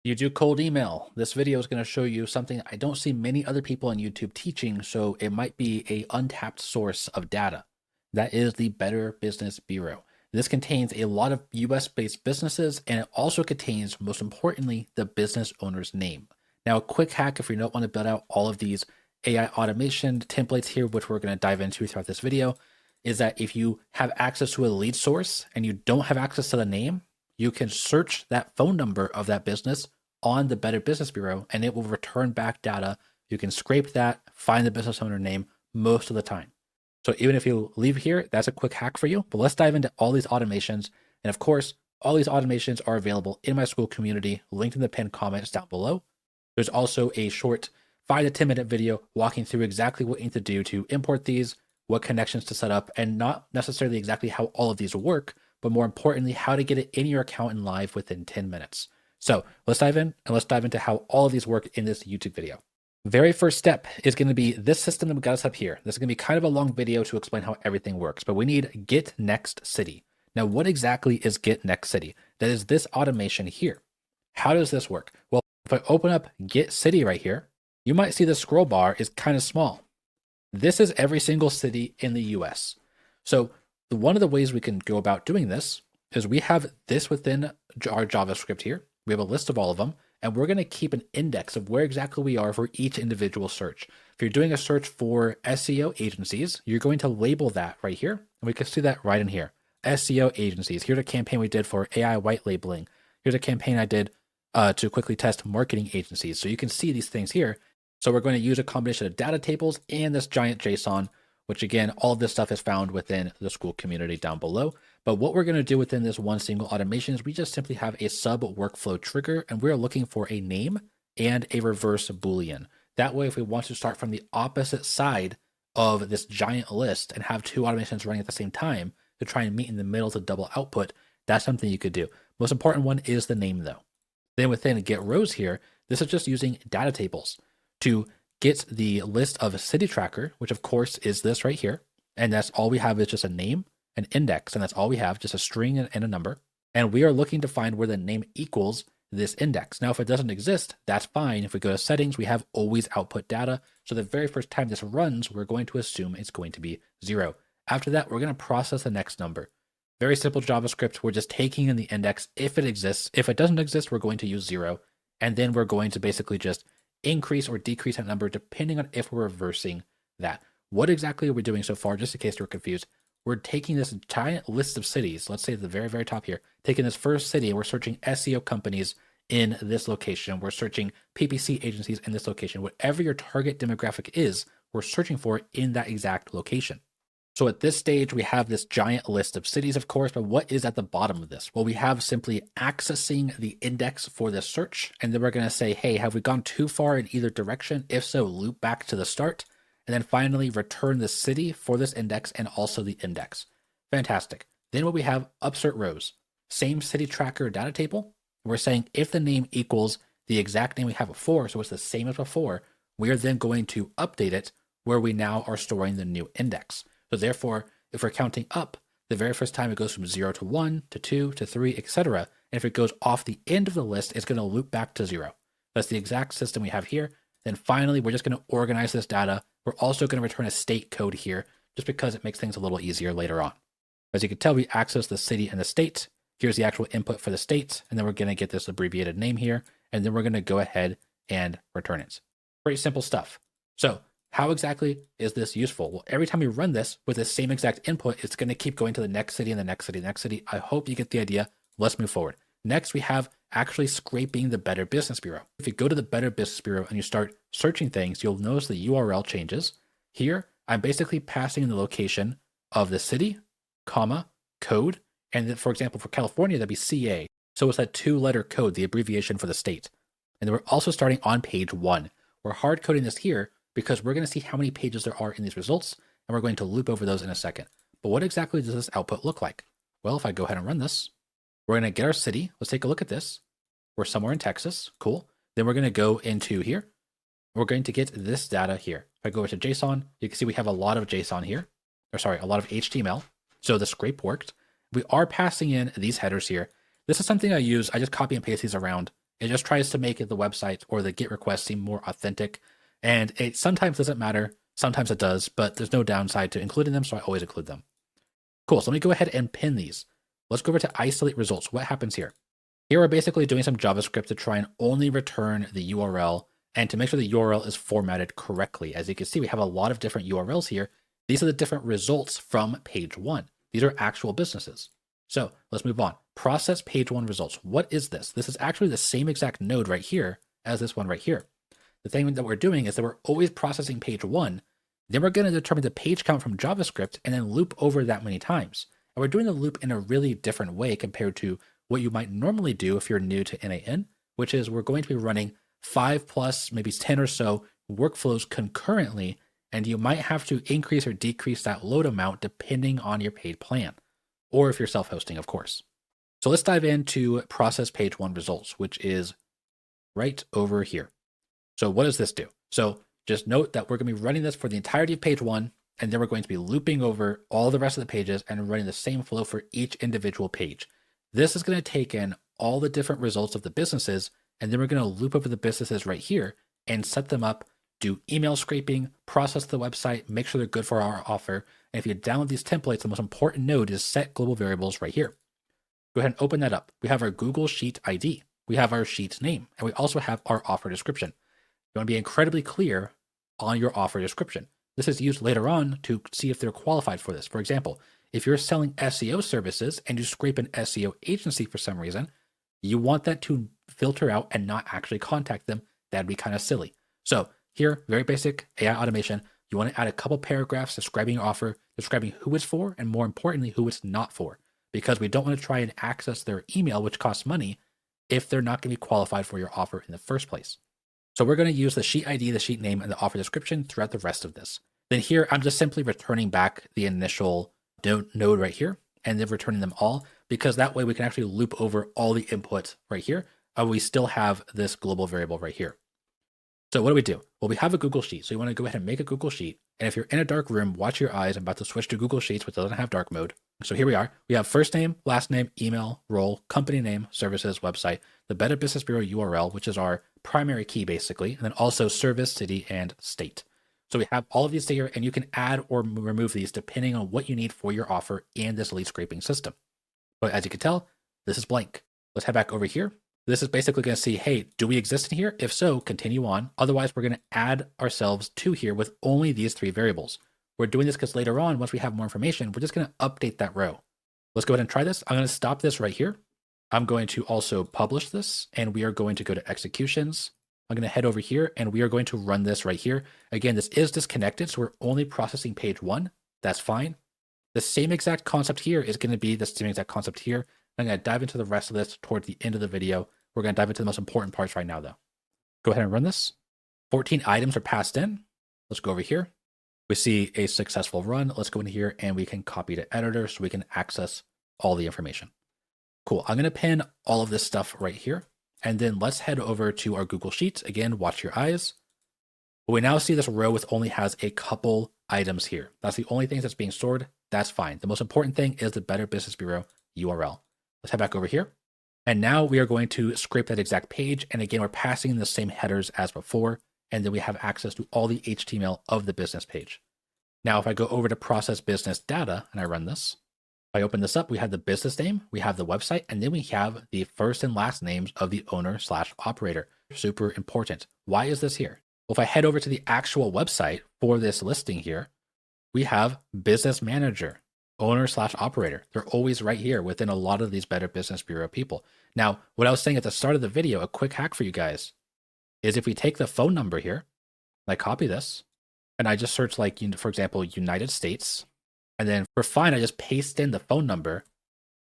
You do cold email. This video is going to show you something I don't see many other people on YouTube teaching, so it might be a untapped source of data. That is the Better Business Bureau. This contains a lot of US-based businesses, and it also contains, most importantly, the business owner's name. Now, a quick hack if you don't want to build out all of these AI automation templates here, which we're going to dive into throughout this video, is that if you have access to a lead source and you don't have access to the name, you can search that phone number of that business on the Better Business Bureau and it will return back data. You can scrape that, find the business owner name most of the time. So even if you leave here, that's a quick hack for you. But let's dive into all these automations. And of course, all these automations are available in my school community, linked in the pinned comments down below. There's also a short 5 to 10 minute video walking through exactly what you need to do to import these, what connections to set up, and not necessarily exactly how all of these work, but more importantly, how to get it in your account and live within 10 minutes. So let's dive in and let's dive into how all of these work in this YouTube video. Very first step is going to be this system that we got us up here. This is going to be kind of a long video to explain how everything works, but we need get next city. Now, what exactly is get next city? That is this automation here. How does this work? Well, if I open up get city right here, you might see the scroll bar is kind of small. This is every single city in the US. So one of the ways we can go about doing this is we have this within our JavaScript here. We have a list of all of them, and we're going to keep an index of where exactly we are for each individual search. If you're doing a search for SEO agencies, you're going to label that right here. And we can see that right in here. SEO agencies. Here's a campaign we did for AI white labeling. Here's a campaign I did to quickly test marketing agencies. So you can see these things here. So we're going to use a combination of data tables and this giant JSON, which again, all of this stuff is found within the school community down below. But what we're going to do within this one single automation is we just simply have a sub workflow trigger, and we're looking for a name and a reverse Boolean. That way, if we want to start from the opposite side of this giant list and have two automations running at the same time to try and meet in the middle to double output, that's something you could do. Most important one is the name though. Then within get rows here, this is just using data tables to get the list of city tracker, which of course is this right here. And that's all we have is just a name, an index, and that's all we have, just a string and a number. And we are looking to find where the name equals this index. Now, if it doesn't exist, that's fine. If we go to settings, we have always output data. So the very first time this runs, we're going to assume it's going to be 0. After that, we're going to process the next number. Very simple JavaScript. We're just taking in the index if it exists. If it doesn't exist, we're going to use 0. And then we're going to basically just increase or decrease that number depending on if we're reversing that. What exactly are we doing so far? Just in case you're confused, we're taking this giant list of cities, let's say at the very, very top here, taking this first city, and we're searching SEO companies in this location. We're searching PPC agencies in this location. Whatever your target demographic is, we're searching for it in that exact location. So at this stage, we have this giant list of cities, of course, but what is at the bottom of this? Well, we have simply accessing the index for this search, and then we're going to say, hey, have we gone too far in either direction? If so, loop back to the start, and then finally return the city for this index and also the index. Fantastic. Then what we have, upsert rows, same city tracker data table. We're saying if the name equals the exact name we have before, so it's the same as before, we are then going to update it where we now are storing the new index. So therefore, if we're counting up, the very first time it goes from 0 to 1 to 2 to 3, etc. And if it goes off the end of the list, it's going to loop back to 0. That's the exact system we have here. Then finally, we're just going to organize this data. We're also going to return a state code here just because it makes things a little easier later on. As you can tell, we access the city and the state. Here's the actual input for the state. And then we're going to get this abbreviated name here. And then we're going to go ahead and return it. Pretty simple stuff. So how exactly is this useful? Well, every time we run this with the same exact input, it's going to keep going to the next city and the next city, and the next city. I hope you get the idea. Let's move forward. Next, we have actually scraping the Better Business Bureau. If you go to the Better Business Bureau and you start searching things, you'll notice the URL changes. Here, I'm basically passing in the location of the city, comma, code, and then, for example, for California, that'd be CA. So it's that 2-letter code, the abbreviation for the state. And then we're also starting on page 1. We're hard coding this here because we're going to see how many pages there are in these results, and we're going to loop over those in a second. But what exactly does this output look like? Well, if I go ahead and run this, we're going to get our city. Let's take a look at this. We're somewhere in Texas. Cool. Then we're going to go into here. We're going to get this data here. If I go to JSON, you can see we have a lot of JSON here. Or sorry, a lot of HTML. So the scrape worked. We are passing in these headers here. This is something I use. I just copy and paste these around It just tries to make the website or the GET request seem more authentic. And it sometimes doesn't matter. Sometimes it does, but there's no downside to including them, so I always include them. Cool, so let me go ahead and pin these. Let's go over to isolate results. What happens here? Here we're basically doing some JavaScript to try and only return the URL and to make sure the URL is formatted correctly. As you can see, we have a lot of different URLs here. These are the different results from page one. These are actual businesses. So let's move on. Process page one results. What is this? This is actually the same exact node right here as this one right here. The thing that we're doing is that we're always processing page one. Then we're going to determine the page count from JavaScript and then loop over that many times. And we're doing the loop in a really different way compared to what you might normally do if you're new to NAN, which is we're going to be running 5 plus, maybe 10 or so workflows concurrently, and you might have to increase or decrease that load amount depending on your paid plan, or if you're self-hosting, of course. So let's dive into process page one results, which is right over here. So what does this do? So just note that we're going to be running this for the entirety of page one, and then we're going to be looping over all the rest of the pages and running the same flow for each individual page. This is going to take in all the different results of the businesses, and then we're going to loop over the businesses right here and set them up, do email scraping, process the website, make sure they're good for our offer. And if you download these templates, the most important node is set global variables right here. Go ahead and open that up. We have our Google Sheet ID. We have our sheet name, and we also have our offer description. You want to be incredibly clear on your offer description. This is used later on to see if they're qualified for this. For example, if you're selling SEO services and you scrape an SEO agency for some reason, you want that to filter out and not actually contact them. That'd be kind of silly. So here, very basic AI automation. You want to add a couple paragraphs describing your offer, describing who it's for, and more importantly, who it's not for, because we don't want to try and access their email, which costs money, if they're not going to be qualified for your offer in the first place. So we're going to use the sheet ID, the sheet name, and the offer description throughout the rest of this. Then here, I'm just simply returning back the initial node right here, and then returning them all, because that way we can actually loop over all the input right here, and we still have this global variable right here. So what do? Well, we have a Google Sheet. So you want to go ahead and make a Google Sheet. And if you're in a dark room, watch your eyes. I'm about to switch to Google Sheets, which doesn't have dark mode. So here we are. We have first name, last name, email, role, company name, services, website, the Better Business Bureau URL, which is our primary key basically, and then also service, city, and state. So we have all of these here, and you can add or remove these depending on what you need for your offer in this lead scraping system. But as you can tell, this is blank. Let's head back over here. This is basically going to see, hey, do we exist in here? If so, continue on. Otherwise, we're going to add ourselves to here with only these three variables. We're doing this because later on, once we have more information, we're just going to update that row. Let's go ahead and try this. I'm going to stop this right here. I'm going to also publish this, and we are going to go to executions. I'm going to head over here, and we are going to run this right here. Again, this is disconnected, so we're only processing page one. That's fine. The same exact concept here is going to be the same exact concept here. I'm going to dive into the rest of this towards the end of the video. We're going to dive into the most important parts right now, though. Go ahead and run this. 14 items are passed in. Let's go over here. We see a successful run. Let's go in here, and we can copy to editor so we can access all the information. Cool. I'm going to pin all of this stuff right here. And then let's head over to our Google Sheets. Again, watch your eyes. We now see this row with only has a couple items here. That's the only thing that's being stored. That's fine. The most important thing is the Better Business Bureau URL. Let's head back over here. And now we are going to scrape that exact page. And again, we're passing the same headers as before. And then we have access to all the HTML of the business page. Now, if I go over to process business data and I run this, if I open this up, we have the business name, we have the website, and then we have the first and last names of the owner/operator. Super important. Why is this here? Well, if I head over to the actual website for this listing here, we have business manager, owner/operator. They're always right here within a lot of these Better Business Bureau people. Now, what I was saying at the start of the video, a quick hack for you guys, is if we take the phone number here, I copy this, and I just search like, for example, United States, and then for find, I just paste in the phone number,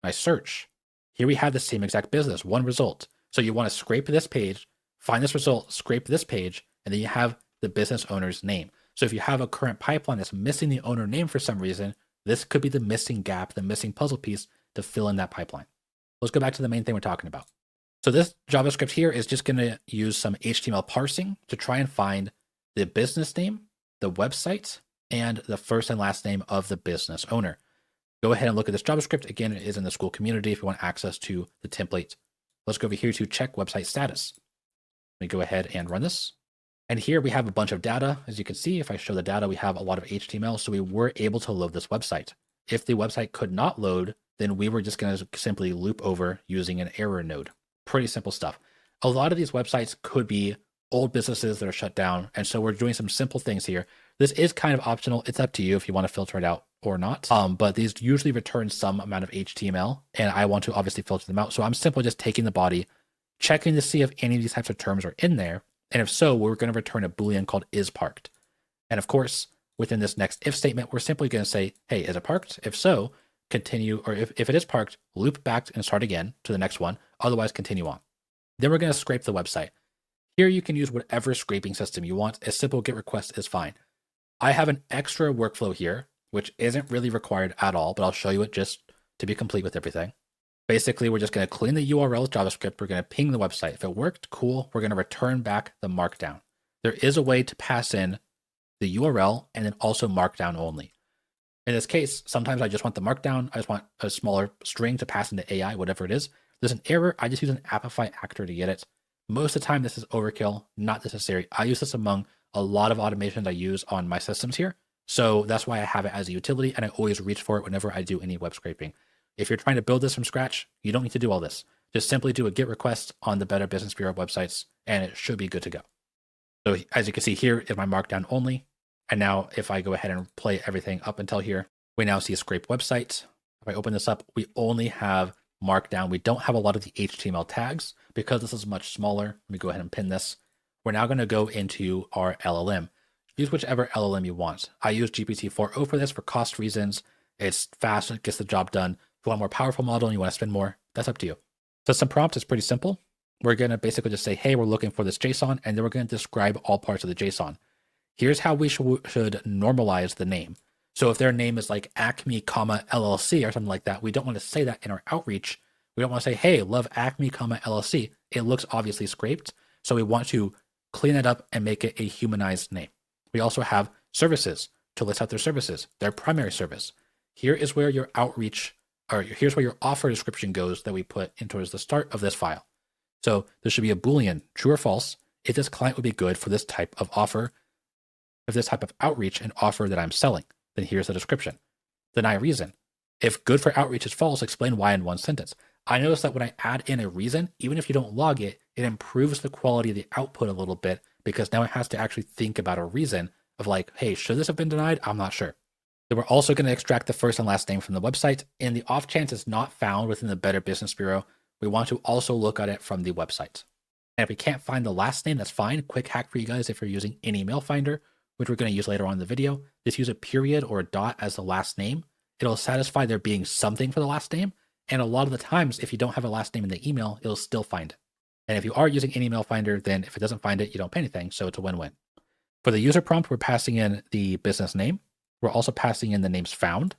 I search. Here we have the same exact business, one result. So you want to scrape this page, find this result, scrape this page, and then you have the business owner's name. So if you have a current pipeline that's missing the owner name for some reason, this could be the missing gap, the missing puzzle piece to fill in that pipeline. Let's go back to the main thing we're talking about. So this JavaScript here is just going to use some HTML parsing to try and find the business name, the website, and the first and last name of the business owner. Go ahead and look at this JavaScript. Again, it is in the school community if you want access to the template Let's go over here to check website status. Let me go ahead and run this. And here we have a bunch of data. As you can see, if I show the data, we have a lot of HTML. So we were able to load this website. If the website could not load, then we were just going to simply loop over using an error node. Pretty simple stuff. A lot of these websites could be old businesses that are shut down. And so we're doing some simple things here. This is kind of optional. It's up to you if you want to filter it out or not. But these usually return some amount of HTML, and I want to obviously filter them out. So I'm simply just taking the body, checking to see if any of these types of terms are in there. And if so, we're going to return a Boolean called isParked. And of course, within this next if statement, we're simply going to say, hey, is it parked? If so, continue, or if it is parked, loop back and start again to the next one. Otherwise, continue on. Then we're going to scrape the website. Here you can use whatever scraping system you want. A simple GET request is fine. I have an extra workflow here, which isn't really required at all, but I'll show you it just to be complete with everything. Basically, we're just going to clean the URL with JavaScript. We're going to ping the website. If it worked, cool. We're going to return back the markdown. There is a way to pass in the URL and then also markdown only. In this case, sometimes I just want the markdown. I just want a smaller string to pass into AI, whatever it is. There's an error. I just use an Apify actor to get it. Most of the time, this is overkill, not necessary. I use this among a lot of automations I use on my systems here. So that's why I have it as a utility, and I always reach for it whenever I do any web scraping. If you're trying to build this from scratch, you don't need to do all this. Just simply do a GET request on the Better Business Bureau websites, and it should be good to go. So as you can see, here is my markdown only. And now if I go ahead and play everything up until here, we now see a scrape website. If I open this up, we only have markdown. We don't have a lot of the HTML tags because this is much smaller. Let me go ahead and pin this. We're now going to go into our LLM. Use whichever LLM you want. I use GPT-4o for this for cost reasons. It's fast, it gets the job done. If you want a more powerful model and you want to spend more, that's up to you. System prompt is pretty simple. We're going to basically just say, hey, we're looking for this JSON, and then we're going to describe all parts of the JSON. Here's how we should normalize the name. So if their name is like Acme, LLC or something like that, we don't want to say that in our outreach. We don't want to say, hey, love Acme, LLC. It looks obviously scraped. So we want to clean it up and make it a humanized name. We also have services to list out their services, their primary service. Here is where your outreach, or here's where your offer description goes that we put in towards the start of this file. So there should be a Boolean, true or false, if this client would be good for this type of offer, if this type of outreach and offer that I'm selling. Then here's the description. Deny reason. If good for outreach is false, explain why in one sentence. I notice that when I add in a reason, even if you don't log it, it improves the quality of the output a little bit because now it has to actually think about a reason of like, hey, should this have been denied? I'm not sure. Then we're also going to extract the first and last name from the website. In the off chance it's not found within the Better Business Bureau, we want to also look at it from the website. And if we can't find the last name, that's fine. Quick hack for you guys if you're using any email finder, which we're going to use later on in the video. Just use a period or a dot as the last name. It'll satisfy there being something for the last name. And a lot of the times, if you don't have a last name in the email, it'll still find it. And if you are using an email finder, then if it doesn't find it, you don't pay anything. So it's a win-win. For the user prompt, we're passing in the business name. We're also passing in the names found.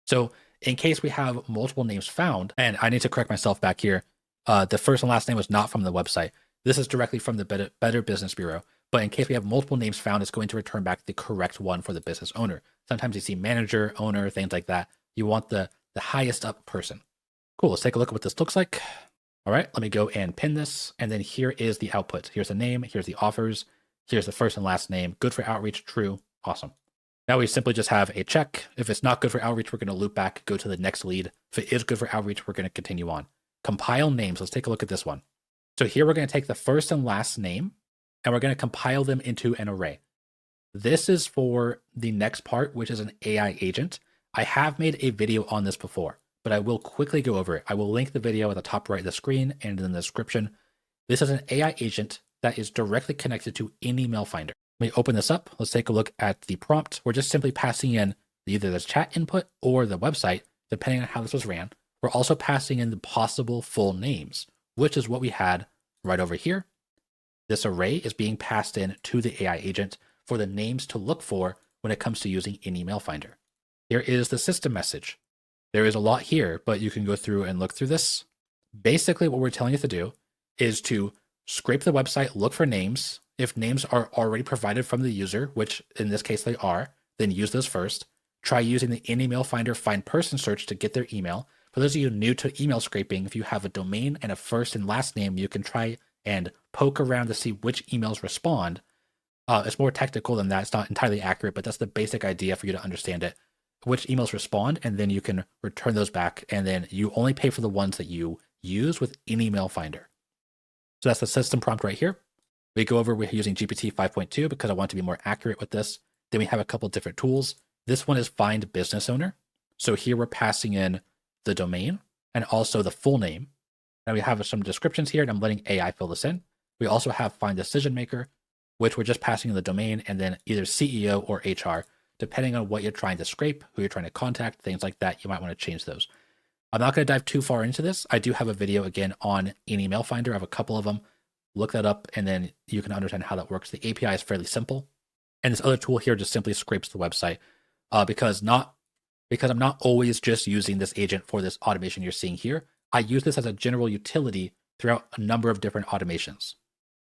So in case we have multiple names found, and I need to correct myself back here, the first and last name was not from the website. This is directly from the Better Business Bureau. But in case we have multiple names found, it's going to return back the correct one for the business owner. Sometimes you see manager, owner, things like that. You want the highest up person. Cool, let's take a look at what this looks like. All right, let me go and pin this. And then here is the output. Here's the name, here's the offers, here's the first and last name. Good for outreach, true, awesome. Now we simply just have a check. If it's not good for outreach, we're going to loop back, go to the next lead. If it is good for outreach, we're going to continue on. Compile names, let's take a look at this one. So here we're going to take the first and last name, and we're going to compile them into an array. This is for the next part, which is an AI agent. I have made a video on this before, but I will quickly go over it. I will link the video at the top right of the screen and in the description. This is an AI agent that is directly connected to any mail finder. Let me open this up. Let's take a look at the prompt. We're just simply passing in either the chat input or the website, depending on how this was ran. We're also passing in the possible full names, which is what we had right over here. This array is being passed in to the AI agent for the names to look for when it comes to using any mail finder. Here is the system message. There is a lot here, but you can go through and look through this. Basically, what we're telling you to do is to scrape the website, look for names. If names are already provided from the user, which in this case they are, then use those first. Try using the any mail finder find person search to get their email. For those of you new to email scraping, if you have a domain and a first and last name, you can try and poke around to see which emails respond. It's more technical than that. It's not entirely accurate, but that's the basic idea for you to understand it. Which emails respond, and then you can return those back, and then you only pay for the ones that you use with in email finder. So that's the system prompt right here. We go over, we're using GPT 5.2 because I want to be more accurate with this. Then we have a couple different tools. This one is find business owner. So here we're passing in the domain and also the full name. And we have some descriptions here, and I'm letting AI fill this in. We also have find decision maker, which we're just passing in the domain, and then either CEO or HR, depending on what you're trying to scrape, who you're trying to contact, things like that. You might want to change those. I'm not going to dive too far into this. I do have a video again on in email finder. I have a couple of them. Look that up, and then you can understand how that works. The API is fairly simple. And this other tool here just simply scrapes the website because I'm not always just using this agent for this automation you're seeing here. I use this as a general utility throughout a number of different automations.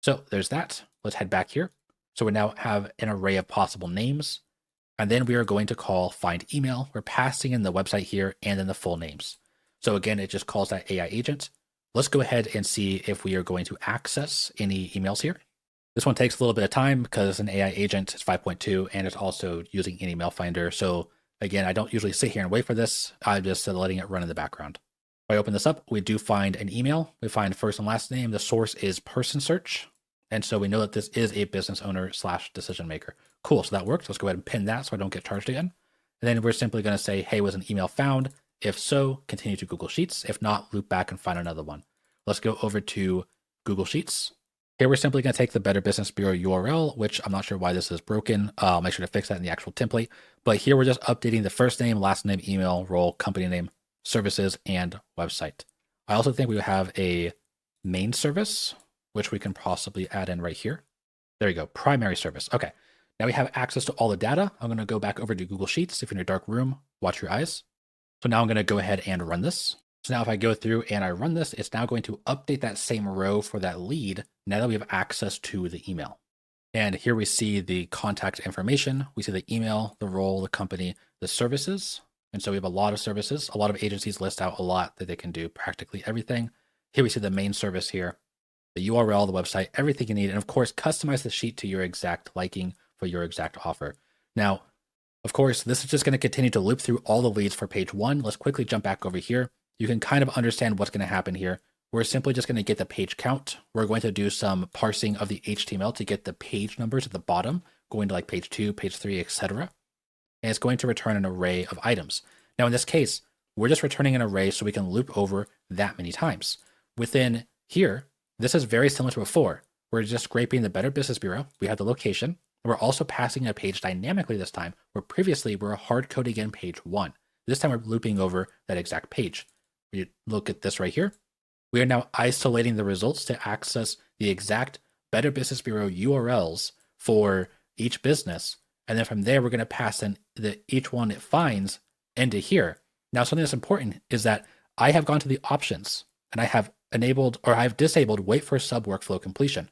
So there's that. Let's head back here. So we now have an array of possible names. And then we are going to call find email. We're passing in the website here and then the full names. So again, it just calls that AI agent. Let's go ahead and see if we are going to access any emails here. This one takes a little bit of time because it's an AI agent. It's 5.2 and it's also using an email finder. So again, I don't usually sit here and wait for this. I'm just letting it run in the background. If I open this up, we do find an email. We find first and last name. The source is person search. And so we know that this is a business owner / decision maker. Cool, so that works. Let's go ahead and pin that so I don't get charged again. And then we're simply going to say, hey, was an email found? If so, continue to Google Sheets. If not, loop back and find another one. Let's go over to Google Sheets. Here we're simply going to take the Better Business Bureau URL, which I'm not sure why this is broken. I'll make sure to fix that in the actual template. But here we're just updating the first name, last name, email, role, company name, services, and website. I also think we have a main service, which we can possibly add in right here. There you go, primary service. Okay, now we have access to all the data. I'm going to go back over to Google Sheets. If you're in a dark room, watch your eyes. So now I'm going to go ahead and run this. So now if I go through and I run this, it's now going to update that same row for that lead now that we have access to the email. And here we see the contact information. We see the email, the role, the company, the services. And so we have a lot of services. A lot of agencies list out a lot that they can do, practically everything. Here we see the main service here, the URL, the website, everything you need. And of course, customize the sheet to your exact liking for your exact offer. Now, of course, this is just going to continue to loop through all the leads for page one. Let's quickly jump back over here. You can kind of understand what's going to happen here. We're simply just going to get the page count. We're going to do some parsing of the HTML to get the page numbers at the bottom, going to like page 2, page 3, etc. And it's going to return an array of items. Now, in this case, we're just returning an array so we can loop over that many times. Within here, this is very similar to before. We're just scraping the Better Business Bureau. We have the location. And we're also passing a page dynamically this time, where previously we were hard coding in page 1. This time we're looping over that exact page. We look at this right here. We are now isolating the results to access the exact Better Business Bureau URLs for each business. And then from there, we're going to pass in each one it finds into here. Now, something that's important is that I have gone to the options and I have enabled or I've disabled wait for sub workflow completion.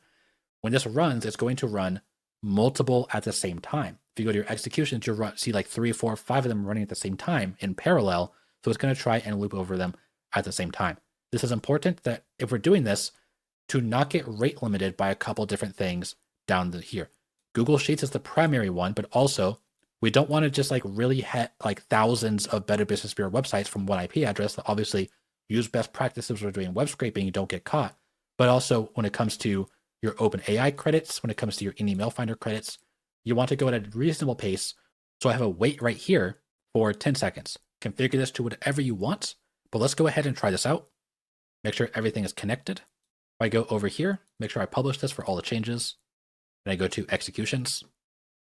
When this runs, it's going to run multiple at the same time. If you go to your executions, you'll see like 3, 4, 5 of them running at the same time in parallel. So it's going to try and loop over them at the same time. This is important that if we're doing this, to not get rate limited by a couple different things down here. Google Sheets is the primary one, but also we don't want to just like really hit like thousands of Better Business Bureau websites from one IP address. That obviously use best practices when we're doing web scraping, you don't get caught. But also when it comes to your OpenAI credits, when it comes to your in-email finder credits, you want to go at a reasonable pace. So I have a wait right here for 10 seconds. Configure this to whatever you want, but let's go ahead and try this out. Make sure everything is connected. If I go over here, make sure I publish this for all the changes. And I go to executions.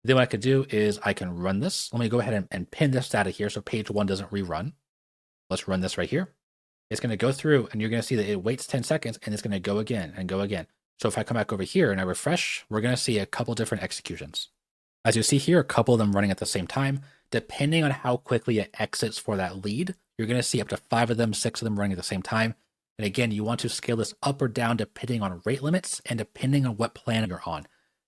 Then what I could do is I can run this. Let me go ahead and pin this data here so page 1 doesn't rerun. Let's run this right here. It's going to go through and you're going to see that it waits 10 seconds and it's going to go again and go again. So if I come back over here and I refresh, we're going to see a couple different executions. As you see here, a couple of them running at the same time. Depending on how quickly it exits for that lead, you're going to see up to 5 of them, 6 of them running at the same time. And again, you want to scale this up or down depending on rate limits and depending on what plan you're on.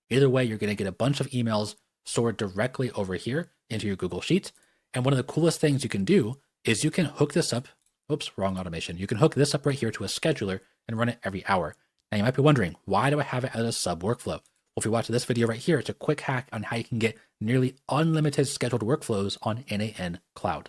Either way, you're going to get a bunch of emails stored directly over here into your Google Sheet. And one of the coolest things you can do is you can hook this up Oops, wrong automation. You can hook this up right here to a scheduler and run it every hour. Now you might be wondering, why do I have it as a sub workflow? Well, if you watch this video right here, it's a quick hack on how you can get nearly unlimited scheduled workflows on NAN Cloud.